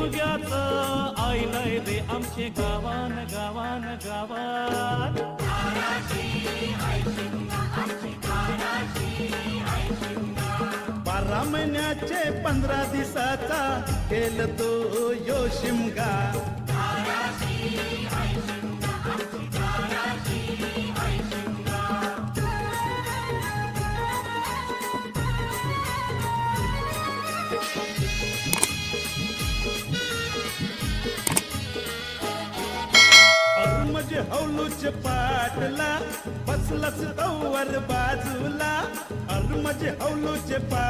शिमग्याचं आईलय रे आमचे गावान गावान गावात. 12 महिन्याचे 15 दिवसाचा केलं तो यो शिमगा. म्हणजे हौलूच पाटला बसलस तवर बाजूला. म्हणजे हौलूच पाट